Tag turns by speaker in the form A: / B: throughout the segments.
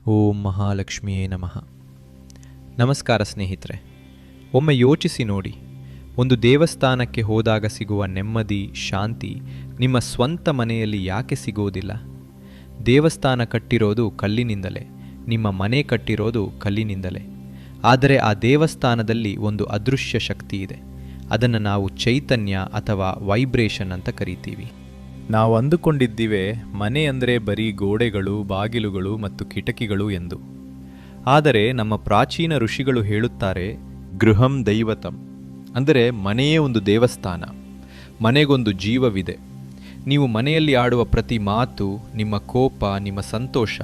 A: ಓಂ ಮಹಾಲಕ್ಷ್ಮಿಯೇ ನಮಃ. ನಮಸ್ಕಾರ ಸ್ನೇಹಿತರೆ. ಒಮ್ಮೆ ಯೋಚಿಸಿ ನೋಡಿ, ಒಂದು ದೇವಸ್ಥಾನಕ್ಕೆ ಹೋದಾಗ ಸಿಗುವ ನೆಮ್ಮದಿ, ಶಾಂತಿ ನಿಮ್ಮ ಸ್ವಂತ ಮನೆಯಲ್ಲಿ ಯಾಕೆ ಸಿಗೋದಿಲ್ಲ? ದೇವಸ್ಥಾನ ಕಟ್ಟಿರೋದು ಕಲ್ಲಿನಿಂದಲೇ, ನಿಮ್ಮ ಮನೆ ಕಟ್ಟಿರೋದು ಕಲ್ಲಿನಿಂದಲೇ. ಆದರೆ ಆ ದೇವಸ್ಥಾನದಲ್ಲಿ ಒಂದು ಅದೃಶ್ಯ ಶಕ್ತಿ ಇದೆ. ಅದನ್ನು ನಾವು ಚೈತನ್ಯ ಅಥವಾ ವೈಬ್ರೇಷನ್ ಅಂತ ಕರಿತೀವಿ.
B: ನಾವು ಅಂದುಕೊಂಡಿದ್ದೀವೆ ಮನೆ ಅಂದರೆ ಬರೀ ಗೋಡೆಗಳು, ಬಾಗಿಲುಗಳು ಮತ್ತು ಕಿಟಕಿಗಳು ಎಂದು. ಆದರೆ ನಮ್ಮ ಪ್ರಾಚೀನ ಋಷಿಗಳು ಹೇಳುತ್ತಾರೆ, ಗೃಹಂ ದೈವತಂ, ಅಂದರೆ ಮನೆಯೇ ಒಂದು ದೇವಸ್ಥಾನ. ಮನೆಗೊಂದು ಜೀವವಿದೆ. ನೀವು ಮನೆಯಲ್ಲಿ ಆಡುವ ಪ್ರತಿ ಮಾತು, ನಿಮ್ಮ ಕೋಪ, ನಿಮ್ಮ ಸಂತೋಷ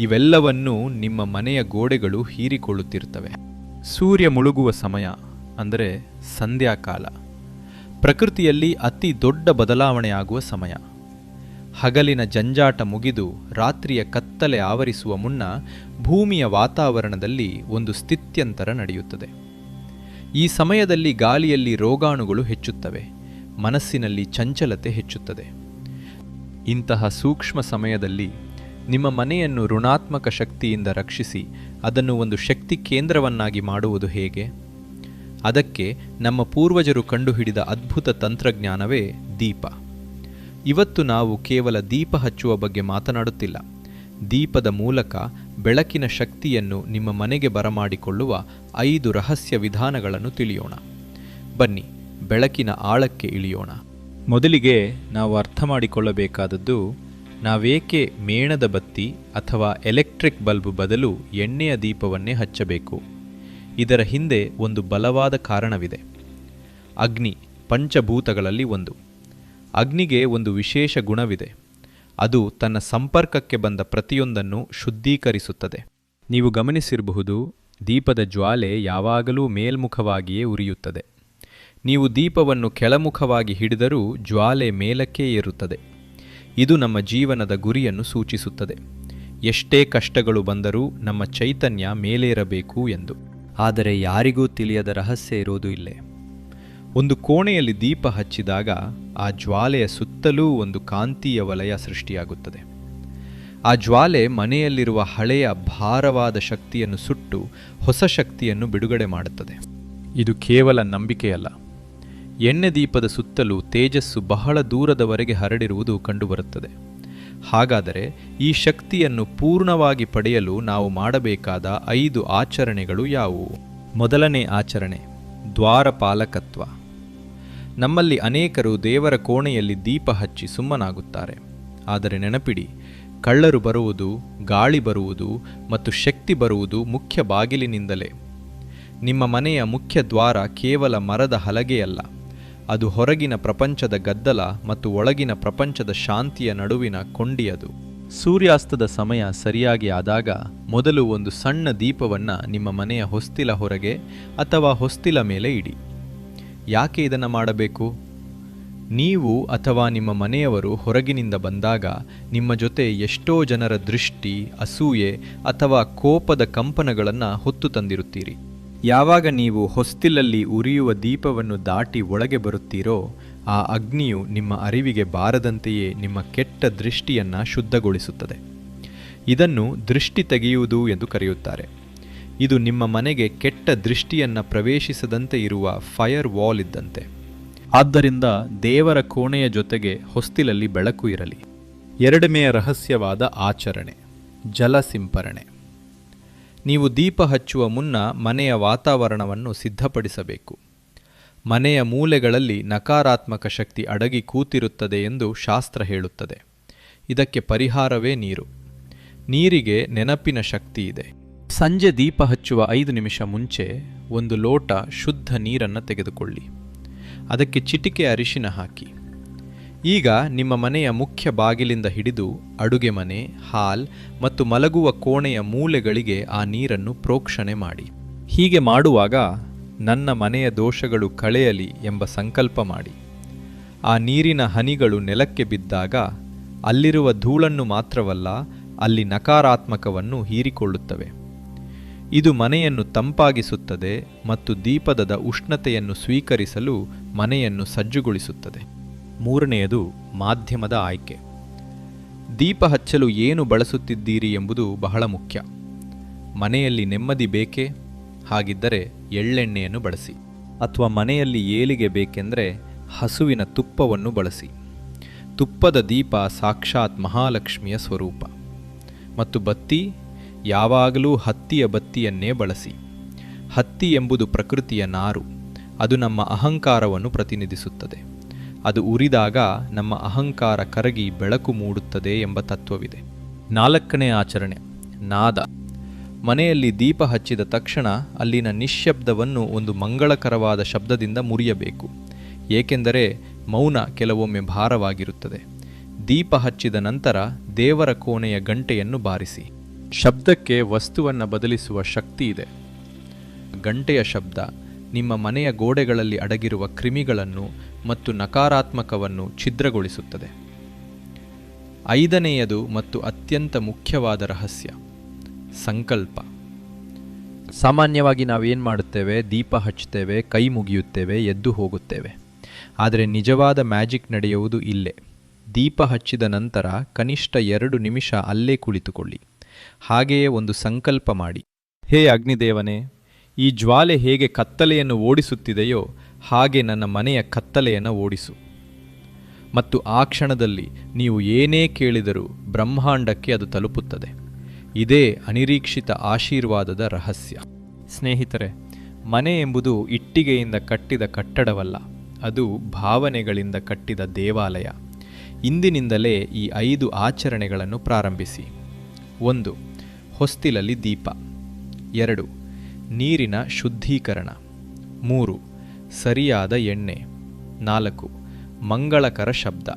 B: ಇವೆಲ್ಲವನ್ನೂ ನಿಮ್ಮ ಮನೆಯ ಗೋಡೆಗಳು ಹೀರಿಕೊಳ್ಳುತ್ತಿರ್ತವೆ. ಸೂರ್ಯ ಮುಳುಗುವ ಸಮಯ ಅಂದರೆ ಸಂಧ್ಯಾಕಾಲ ಪ್ರಕೃತಿಯಲ್ಲಿ ಅತಿ ದೊಡ್ಡ ಬದಲಾವಣೆಯಾಗುವ ಸಮಯ. ಹಗಲಿನ ಜಂಜಾಟ ಮುಗಿದು ರಾತ್ರಿಯ ಕತ್ತಲೆ ಆವರಿಸುವ ಮುನ್ನ ಭೂಮಿಯ ವಾತಾವರಣದಲ್ಲಿ ಒಂದು ಸ್ಥಿತ್ಯಂತರ ನಡೆಯುತ್ತದೆ. ಈ ಸಮಯದಲ್ಲಿ ಗಾಳಿಯಲ್ಲಿ ರೋಗಾಣುಗಳು ಹೆಚ್ಚುತ್ತವೆ, ಮನಸ್ಸಿನಲ್ಲಿ ಚಂಚಲತೆ ಹೆಚ್ಚುತ್ತದೆ. ಇಂತಹ ಸೂಕ್ಷ್ಮ ಸಮಯದಲ್ಲಿ ನಿಮ್ಮ ಮನೆಯನ್ನು ಋಣಾತ್ಮಕ ಶಕ್ತಿಯಿಂದ ರಕ್ಷಿಸಿ ಅದನ್ನು ಒಂದು ಶಕ್ತಿ ಕೇಂದ್ರವನ್ನಾಗಿ ಮಾಡುವುದು ಹೇಗೆ? ಅದಕ್ಕೆ ನಮ್ಮ ಪೂರ್ವಜರು ಕಂಡುಹಿಡಿದ ಅದ್ಭುತ ತಂತ್ರಜ್ಞಾನವೇ ದೀಪ. ಇವತ್ತು ನಾವು ಕೇವಲ ದೀಪ ಹಚ್ಚುವ ಬಗ್ಗೆ ಮಾತನಾಡುತ್ತಿಲ್ಲ. ದೀಪದ ಮೂಲಕ ಬೆಳಕಿನ ಶಕ್ತಿಯನ್ನು ನಿಮ್ಮ ಮನೆಗೆ ಬರಮಾಡಿಕೊಳ್ಳುವ 5 ರಹಸ್ಯ ವಿಧಾನಗಳನ್ನು ತಿಳಿಯೋಣ. ಬನ್ನಿ, ಬೆಳಕಿನ ಆಳಕ್ಕೆ ಇಳಿಯೋಣ.
A: ಮೊದಲಿಗೆ ನಾವು ಅರ್ಥ ಮಾಡಿಕೊಳ್ಳಬೇಕಾದದ್ದು, ನಾವೇಕೆ ಮೇಣದ ಬತ್ತಿ ಅಥವಾ ಎಲೆಕ್ಟ್ರಿಕ್ ಬಲ್ಬ್ ಬದಲು ಎಣ್ಣೆಯ ದೀಪವನ್ನೇ ಹಚ್ಚಬೇಕು? ಇದರ ಹಿಂದೆ ಒಂದು ಬಲವಾದ ಕಾರಣವಿದೆ. ಅಗ್ನಿ ಪಂಚಭೂತಗಳಲ್ಲಿ ಒಂದು. ಅಗ್ನಿಗೆ ಒಂದು ವಿಶೇಷ ಗುಣವಿದೆ. ಅದು ತನ್ನ ಸಂಪರ್ಕಕ್ಕೆ ಬಂದ ಪ್ರತಿಯೊಂದನ್ನು ಶುದ್ಧೀಕರಿಸುತ್ತದೆ. ನೀವು ಗಮನಿಸಿರಬಹುದು, ದೀಪದ ಜ್ವಾಲೆ ಯಾವಾಗಲೂ ಮೇಲ್ಮುಖವಾಗಿಯೇ ಉರಿಯುತ್ತದೆ. ನೀವು ದೀಪವನ್ನು ಕೆಳಮುಖವಾಗಿ ಹಿಡಿದರೂ ಜ್ವಾಲೆ ಮೇಲಕ್ಕೇ ಏರುತ್ತದೆ. ಇದು ನಮ್ಮ ಜೀವನದ ಗುರಿಯನ್ನು ಸೂಚಿಸುತ್ತದೆ. ಎಷ್ಟೇ ಕಷ್ಟಗಳು ಬಂದರೂ ನಮ್ಮ ಚೈತನ್ಯ ಮೇಲೇರಬೇಕು ಎಂದು. ಆದರೆ ಯಾರಿಗೂ ತಿಳಿಯದ ರಹಸ್ಯ ಇರೋದು ಇಲ್ಲೇ. ಒಂದು ಕೋಣೆಯಲ್ಲಿ ದೀಪ ಹಚ್ಚಿದಾಗ ಆ ಜ್ವಾಲೆಯ ಸುತ್ತಲೂ ಒಂದು ಕಾಂತೀಯ ವಲಯ ಸೃಷ್ಟಿಯಾಗುತ್ತದೆ. ಆ ಜ್ವಾಲೆ ಮನೆಯಲ್ಲಿರುವ ಹಳೆಯ ಭಾರವಾದ ಶಕ್ತಿಯನ್ನು ಸುಟ್ಟು ಹೊಸ ಶಕ್ತಿಯನ್ನು ಬಿಡುಗಡೆ ಮಾಡುತ್ತದೆ. ಇದು ಕೇವಲ ನಂಬಿಕೆಯಲ್ಲ. ಎಣ್ಣೆ ದೀಪದ ಸುತ್ತಲೂ ತೇಜಸ್ಸು ಬಹಳ ದೂರದವರೆಗೆ ಹರಡಿರುವುದು ಕಂಡುಬರುತ್ತದೆ. ಹಾಗಾದರೆ ಈ ಶಕ್ತಿಯನ್ನು ಪೂರ್ಣವಾಗಿ ಪಡೆಯಲು ನಾವು ಮಾಡಬೇಕಾದ 5 ಆಚರಣೆಗಳು ಯಾವುವು? ಮೊದಲನೇ ಆಚರಣೆ, ದ್ವಾರಪಾಲಕತ್ವ. ನಮ್ಮಲ್ಲಿ ಅನೇಕರು ದೇವರ ಕೋಣೆಯಲ್ಲಿ ದೀಪ ಹಚ್ಚಿ ಸುಮ್ಮನಾಗುತ್ತಾರೆ. ಆದರೆ ನೆನಪಿಡಿ, ಕಳ್ಳರು ಬರುವುದು, ಗಾಳಿ ಬರುವುದು ಮತ್ತು ಶಕ್ತಿ ಬರುವುದು ಮುಖ್ಯ ಬಾಗಿಲಿನಿಂದಲೇ. ನಿಮ್ಮ ಮನೆಯ ಮುಖ್ಯ ದ್ವಾರ ಕೇವಲ ಮರದ ಹಲಗೆಯಲ್ಲ. ಅದು ಹೊರಗಿನ ಪ್ರಪಂಚದ ಗದ್ದಲ ಮತ್ತು ಒಳಗಿನ ಪ್ರಪಂಚದ ಶಾಂತಿಯ ನಡುವಿನ ಕೊಂಡಿಯದು. ಸೂರ್ಯಾಸ್ತದ ಸಮಯ ಸರಿಯಾಗಿ ಆದಾಗ ಮೊದಲು ಒಂದು ಸಣ್ಣ ದೀಪವನ್ನು ನಿಮ್ಮ ಮನೆಯ ಹೊಸ್ತಿಲ ಹೊರಗೆ ಅಥವಾ ಹೊಸ್ತಿಲ ಮೇಲೆ ಇಡಿ. ಯಾಕೆ ಇದನ್ನು ಮಾಡಬೇಕು? ನೀವು ಅಥವಾ ನಿಮ್ಮ ಮನೆಯವರು ಹೊರಗಿನಿಂದ ಬಂದಾಗ ನಿಮ್ಮ ಜೊತೆ ಎಷ್ಟೋ ಜನರ ದೃಷ್ಟಿ, ಅಸೂಯೆ ಅಥವಾ ಕೋಪದ ಕಂಪನಗಳನ್ನು ಹೊತ್ತು ತಂದಿರುತ್ತೀರಿ. ಯಾವಾಗ ನೀವು ಹೊಸ್ತಿಲಲ್ಲಿ ಉರಿಯುವ ದೀಪವನ್ನು ದಾಟಿ ಒಳಗೆ ಬರುತ್ತೀರೋ, ಆ ಅಗ್ನಿಯು ನಿಮ್ಮ ಅರಿವಿಗೆ ಬಾರದಂತೆಯೇ ನಿಮ್ಮ ಕೆಟ್ಟ ದೃಷ್ಟಿಯನ್ನು ಶುದ್ಧಗೊಳಿಸುತ್ತದೆ. ಇದನ್ನು ದೃಷ್ಟಿ ತೆಗೆಯುವುದು ಎಂದು ಕರೆಯುತ್ತಾರೆ. ಇದು ನಿಮ್ಮ ಮನೆಗೆ ಕೆಟ್ಟ ದೃಷ್ಟಿಯನ್ನು ಪ್ರವೇಶಿಸದಂತೆ ಇರುವ ಫೈರ್ ವಾಲ್ ಇದ್ದಂತೆ. ಆದ್ದರಿಂದ ದೇವರ ಕೋಣೆಯ ಜೊತೆಗೆ ಹೊಸ್ತಿಲಲ್ಲಿ ಬೆಳಕು ಇರಲಿ. ಎರಡನೆಯ ರಹಸ್ಯವಾದ ಆಚರಣೆ, ಜಲ ಸಿಂಪರಣೆ. ನೀವು ದೀಪ ಹಚ್ಚುವ ಮುನ್ನ ಮನೆಯ ವಾತಾವರಣವನ್ನು ಸಿದ್ಧಪಡಿಸಬೇಕು. ಮನೆಯ ಮೂಲೆಗಳಲ್ಲಿ ನಕಾರಾತ್ಮಕ ಶಕ್ತಿ ಅಡಗಿ ಕೂತಿರುತ್ತದೆ ಎಂದು ಶಾಸ್ತ್ರ ಹೇಳುತ್ತದೆ. ಇದಕ್ಕೆ ಪರಿಹಾರವೇ ನೀರು. ನೀರಿಗೆ ನೆನಪಿನ ಶಕ್ತಿ ಇದೆ. ಸಂಜೆ ದೀಪ ಹಚ್ಚುವ 5 ನಿಮಿಷ ಮುಂಚೆ ಒಂದು ಲೋಟ ಶುದ್ಧ ನೀರನ್ನು ತೆಗೆದುಕೊಳ್ಳಿ. ಅದಕ್ಕೆ ಚಿಟಿಕೆ ಅರಿಶಿನ ಹಾಕಿ. ಈಗ ನಿಮ್ಮ ಮನೆಯ ಮುಖ್ಯ ಬಾಗಿಲಿಂದ ಹಿಡಿದು ಅಡುಗೆ ಮನೆ, ಹಾಲ್ ಮತ್ತು ಮಲಗುವ ಕೋಣೆಯ ಮೂಲೆಗಳಿಗೆ ಆ ನೀರನ್ನು ಪ್ರೋಕ್ಷಣೆ ಮಾಡಿ. ಹೀಗೆ ಮಾಡುವಾಗ ನನ್ನ ಮನೆಯ ದೋಷಗಳು ಕಳೆಯಲಿ ಎಂಬ ಸಂಕಲ್ಪ ಮಾಡಿ. ಆ ನೀರಿನ ಹನಿಗಳು ನೆಲಕ್ಕೆ ಬಿದ್ದಾಗ ಅಲ್ಲಿರುವ ಧೂಳನ್ನು ಮಾತ್ರವಲ್ಲ, ಅಲ್ಲಿ ನಕಾರಾತ್ಮಕವನ್ನು ಹೀರಿಕೊಳ್ಳುತ್ತವೆ. ಇದು ಮನೆಯನ್ನು ತಂಪಾಗಿಸುತ್ತದೆ ಮತ್ತು ದೀಪದ ಉಷ್ಣತೆಯನ್ನು ಸ್ವೀಕರಿಸಲು ಮನೆಯನ್ನು ಸಜ್ಜುಗೊಳಿಸುತ್ತದೆ. ಮೂರನೆಯದು ಮಾಧ್ಯಮದ ಆಯ್ಕೆ. ದೀಪ ಹಚ್ಚಲು ಏನು ಬಳಸುತ್ತಿದ್ದೀರಿ ಎಂಬುದು ಬಹಳ ಮುಖ್ಯ.
B: ಮನೆಯಲ್ಲಿ ನೆಮ್ಮದಿ ಬೇಕೇ? ಹಾಗಿದ್ದರೆ ಎಳ್ಳೆಣ್ಣೆಯನ್ನು ಬಳಸಿ. ಅಥವಾ ಮನೆಯಲ್ಲಿ ಏಳಿಗೆ ಬೇಕೆಂದರೆ ಹಸುವಿನ ತುಪ್ಪವನ್ನು ಬಳಸಿ. ತುಪ್ಪದ ದೀಪ ಸಾಕ್ಷಾತ್ ಮಹಾಲಕ್ಷ್ಮಿಯ ಸ್ವರೂಪ. ಮತ್ತು ಬತ್ತಿ ಯಾವಾಗಲೂ ಹತ್ತಿಯ ಬತ್ತಿಯನ್ನೇ ಬಳಸಿ. ಹತ್ತಿ ಎಂಬುದು ಪ್ರಕೃತಿಯ ನಾರು. ಅದು ನಮ್ಮ ಅಹಂಕಾರವನ್ನು ಪ್ರತಿನಿಧಿಸುತ್ತದೆ. ಅದು ಉರಿದಾಗ ನಮ್ಮ ಅಹಂಕಾರ ಕರಗಿ ಬೆಳಕು ಮೂಡುತ್ತದೆ ಎಂಬ ತತ್ವವಿದೆ. 4ನೇ ಆಚರಣೆ, ನಾದ. ಮನೆಯಲ್ಲಿ ದೀಪ ಹಚ್ಚಿದ ತಕ್ಷಣ ಅಲ್ಲಿನ ನಿಶ್ಶಬ್ದವನ್ನು ಒಂದು ಮಂಗಳಕರವಾದ ಶಬ್ದದಿಂದ ಮುರಿಯಬೇಕು. ಏಕೆಂದರೆ ಮೌನ ಕೆಲವೊಮ್ಮೆ ಭಾರವಾಗಿರುತ್ತದೆ. ದೀಪ ಹಚ್ಚಿದ ನಂತರ ದೇವರ ಕೋಣೆಯ ಗಂಟೆಯನ್ನು ಬಾರಿಸಿ. ಶಬ್ದಕ್ಕೆ ವಸ್ತುವನ್ನು ಬದಲಿಸುವ ಶಕ್ತಿ ಇದೆ. ಗಂಟೆಯ ಶಬ್ದ ನಿಮ್ಮ ಮನೆಯ ಗೋಡೆಗಳಲ್ಲಿ ಅಡಗಿರುವ ಕ್ರಿಮಿಗಳನ್ನು ಮತ್ತು ನಕಾರಾತ್ಮಕವನ್ನು ಛಿದ್ರಗೊಳಿಸುತ್ತದೆ. 5ನೇಯದು ಮತ್ತು ಅತ್ಯಂತ ಮುಖ್ಯವಾದ ರಹಸ್ಯ, ಸಂಕಲ್ಪ. ಸಾಮಾನ್ಯವಾಗಿ ನಾವೇನು ಮಾಡುತ್ತೇವೆ? ದೀಪ ಹಚ್ಚುತ್ತೇವೆ, ಕೈ ಮುಗಿಯುತ್ತೇವೆ, ಎದ್ದು ಹೋಗುತ್ತೇವೆ. ಆದರೆ ನಿಜವಾದ ಮ್ಯಾಜಿಕ್ ನಡೆಯುವುದು ಇಲ್ಲೇ. ದೀಪ ಹಚ್ಚಿದ ನಂತರ ಕನಿಷ್ಠ 2 ನಿಮಿಷ ಅಲ್ಲೇ ಕುಳಿತುಕೊಳ್ಳಿ. ಹಾಗೆಯೇ ಒಂದು ಸಂಕಲ್ಪ ಮಾಡಿ. ಹೇ ಅಗ್ನಿದೇವನೇ, ಈ ಜ್ವಾಲೆ ಹೇಗೆ ಕತ್ತಲೆಯನ್ನು ಓಡಿಸುತ್ತಿದೆಯೋ ಹಾಗೆ ನನ್ನ ಮನೆಯ ಕತ್ತಲೆಯನ್ನು ಓಡಿಸು. ಮತ್ತು ಆ ಕ್ಷಣದಲ್ಲಿ ನೀವು ಏನೇ ಕೇಳಿದರೂ ಬ್ರಹ್ಮಾಂಡಕ್ಕೆ ಅದು ತಲುಪುತ್ತದೆ. ಇದೇ ಅನಿರೀಕ್ಷಿತ ಆಶೀರ್ವಾದದ ರಹಸ್ಯ. ಸ್ನೇಹಿತರೆ, ಮನೆ ಎಂಬುದು ಇಟ್ಟಿಗೆಯಿಂದ ಕಟ್ಟಿದ ಕಟ್ಟಡವಲ್ಲ, ಅದು ಭಾವನೆಗಳಿಂದ ಕಟ್ಟಿದ ದೇವಾಲಯ. ಇಂದಿನಿಂದಲೇ ಈ 5 ಆಚರಣೆಗಳನ್ನು ಪ್ರಾರಂಭಿಸಿ. 1. ಹೊಸ್ತಿಲಲ್ಲಿ ದೀಪ. 2. ನೀರಿನ ಶುದ್ಧೀಕರಣ. 3. ಸರಿಯಾದ ಎಣ್ಣೆ. 4. ಮಂಗಳಕರ ಶಬ್ದ.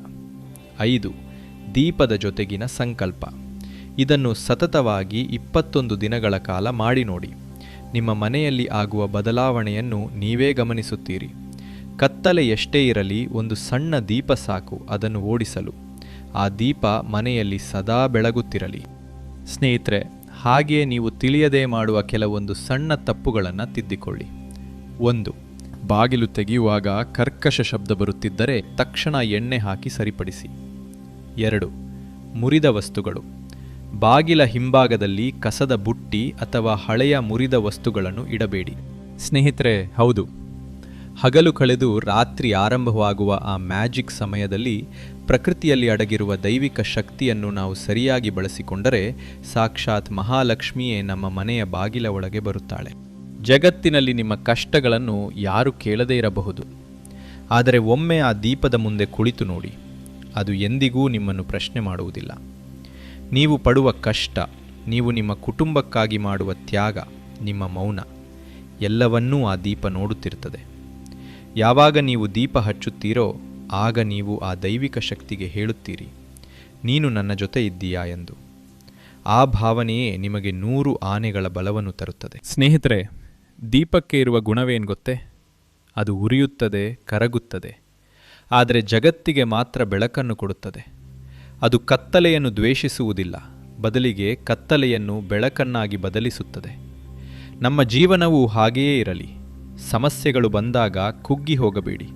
B: 5. ದೀಪದ ಜೊತೆಗಿನ ಸಂಕಲ್ಪ. ಇದನ್ನು ಸತತವಾಗಿ 21 ದಿನಗಳ ಕಾಲ ಮಾಡಿ ನೋಡಿ. ನಿಮ್ಮ ಮನೆಯಲ್ಲಿ ಆಗುವ ಬದಲಾವಣೆಯನ್ನು ನೀವೇ ಗಮನಿಸುತ್ತೀರಿ. ಕತ್ತಲೆ ಎಷ್ಟೇ ಇರಲಿ, ಒಂದು ಸಣ್ಣ ದೀಪ ಸಾಕು ಅದನ್ನು ಓಡಿಸಲು. ಆ ದೀಪ ಮನೆಯಲ್ಲಿ ಸದಾ ಬೆಳಗುತ್ತಿರಲಿ. ಸ್ನೇಹಿತರೆ, ಹಾಗೆಯೇ ನೀವು ತಿಳಿಯದೇ ಮಾಡುವ ಕೆಲವೊಂದು ಸಣ್ಣ ತಪ್ಪುಗಳನ್ನು ತಿದ್ದಿಕೊಳ್ಳಿ. 1. ಬಾಗಿಲು ತೆಗೆಯುವಾಗ ಕರ್ಕಶ ಶಬ್ದ ಬರುತ್ತಿದ್ದರೆ ತಕ್ಷಣ ಎಣ್ಣೆ ಹಾಕಿ ಸರಿಪಡಿಸಿ. 2. ಮುರಿದ ವಸ್ತುಗಳು. ಬಾಗಿಲ ಹಿಂಭಾಗದಲ್ಲಿ ಕಸದ ಬುಟ್ಟಿ ಅಥವಾ ಹಳೆಯ ಮುರಿದ ವಸ್ತುಗಳನ್ನು ಇಡಬೇಡಿ. ಸ್ನೇಹಿತರೆ, ಹೌದು, ಹಗಲು ಕಳೆದು ರಾತ್ರಿ ಆರಂಭವಾಗುವ ಆ ಮ್ಯಾಜಿಕ್ ಸಮಯದಲ್ಲಿ ಪ್ರಕೃತಿಯಲ್ಲಿ ಅಡಗಿರುವ ದೈವಿಕ ಶಕ್ತಿಯನ್ನು ನಾವು ಸರಿಯಾಗಿ ಬಳಸಿಕೊಂಡರೆ ಸಾಕ್ಷಾತ್ ಮಹಾಲಕ್ಷ್ಮಿಯೇ ನಮ್ಮ ಮನೆಯ ಬಾಗಿಲ ಒಳಗೆ ಬರುತ್ತಾಳೆ. ಜಗತ್ತಿನಲ್ಲಿ ನಿಮ್ಮ ಕಷ್ಟಗಳನ್ನು ಯಾರು ಕೇಳದೇ ಇರಬಹುದು, ಆದರೆ ಒಮ್ಮೆ ಆ ದೀಪದ ಮುಂದೆ ಕುಳಿತು ನೋಡಿ, ಅದು ಎಂದಿಗೂ ನಿಮ್ಮನ್ನು ಪ್ರಶ್ನೆ ಮಾಡುವುದಿಲ್ಲ. ನೀವು ಪಡುವ ಕಷ್ಟ, ನೀವು ನಿಮ್ಮ ಕುಟುಂಬಕ್ಕಾಗಿ ಮಾಡುವ ತ್ಯಾಗ, ನಿಮ್ಮ ಮೌನ ಎಲ್ಲವನ್ನೂ ಆ ದೀಪ ನೋಡುತ್ತಿರುತ್ತದೆ. ಯಾವಾಗ ನೀವು ದೀಪ ಹಚ್ಚುತ್ತೀರೋ ಆಗ ನೀವು ಆ ದೈವಿಕ ಶಕ್ತಿಗೆ ಹೇಳುತ್ತೀರಿ, ನೀನು ನನ್ನ ಜೊತೆ ಇದ್ದೀಯಾ ಎಂದು. ಆ ಭಾವನೆಯೇ ನಿಮಗೆ 100 ಆನೆಗಳ ಬಲವನ್ನು ತರುತ್ತದೆ. ಸ್ನೇಹಿತರೆ, ದೀಪಕ್ಕೆ ಇರುವ ಗುಣವೇನು ಗೊತ್ತೇ? ಅದು ಉರಿಯುತ್ತದೆ, ಕರಗುತ್ತದೆ, ಆದರೆ ಜಗತ್ತಿಗೆ ಮಾತ್ರ ಬೆಳಕನ್ನು ಕೊಡುತ್ತದೆ. ಅದು ಕತ್ತಲೆಯನ್ನು ದ್ವೇಷಿಸುವುದಿಲ್ಲ, ಬದಲಿಗೆ ಕತ್ತಲೆಯನ್ನು ಬೆಳಕನ್ನಾಗಿ ಬದಲಿಸುತ್ತದೆ. ನಮ್ಮ ಜೀವನವೂ ಹಾಗೆಯೇ ಇರಲಿ. ಸಮಸ್ಯೆಗಳು ಬಂದಾಗ ಕುಗ್ಗಿ ಹೋಗಬೇಡಿ.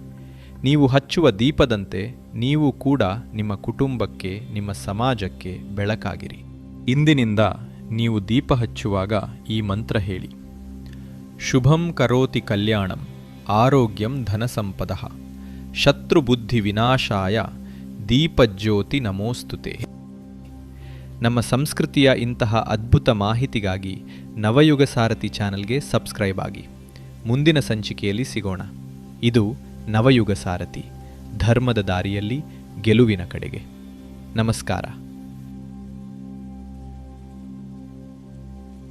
B: ನೀವು ಹಚ್ಚುವ ದೀಪದಂತೆ ನೀವು ಕೂಡ ನಿಮ್ಮ ಕುಟುಂಬಕ್ಕೆ, ನಿಮ್ಮ ಸಮಾಜಕ್ಕೆ ಬೆಳಕಾಗಿರಿ. ಇಂದಿನಿಂದ ನೀವು ದೀಪ ಹಚ್ಚುವಾಗ ಈ ಮಂತ್ರ ಹೇಳಿ: ಶುಭಂ ಕರೋತಿ ಕಲ್ಯಾಣಂ, ಆರೋಗ್ಯಂ ಧನಸಂಪದಃ, ಶತ್ರುಬುದ್ಧಿ ವಿನಾಶಾಯ, ದೀಪಜ್ಯೋತಿ ನಮೋಸ್ತುತೆ. ನಮ್ಮ ಸಂಸ್ಕೃತಿಯ ಇಂತಹ ಅದ್ಭುತ ಮಾಹಿತಿಗಾಗಿ ನವಯುಗ ಸಾರಥಿ ಚಾನಲ್ಗೆ ಸಬ್ಸ್ಕ್ರೈಬ್ ಆಗಿ. ಮುಂದಿನ ಸಂಚಿಕೆಯಲ್ಲಿ ಸಿಗೋಣ. ಇದು ನವಯುಗ ಸಾರಥಿ, ಧರ್ಮದ ದಾರಿಯಲ್ಲಿ ಗೆಲುವಿನ ಕಡೆಗೆ. ನಮಸ್ಕಾರ.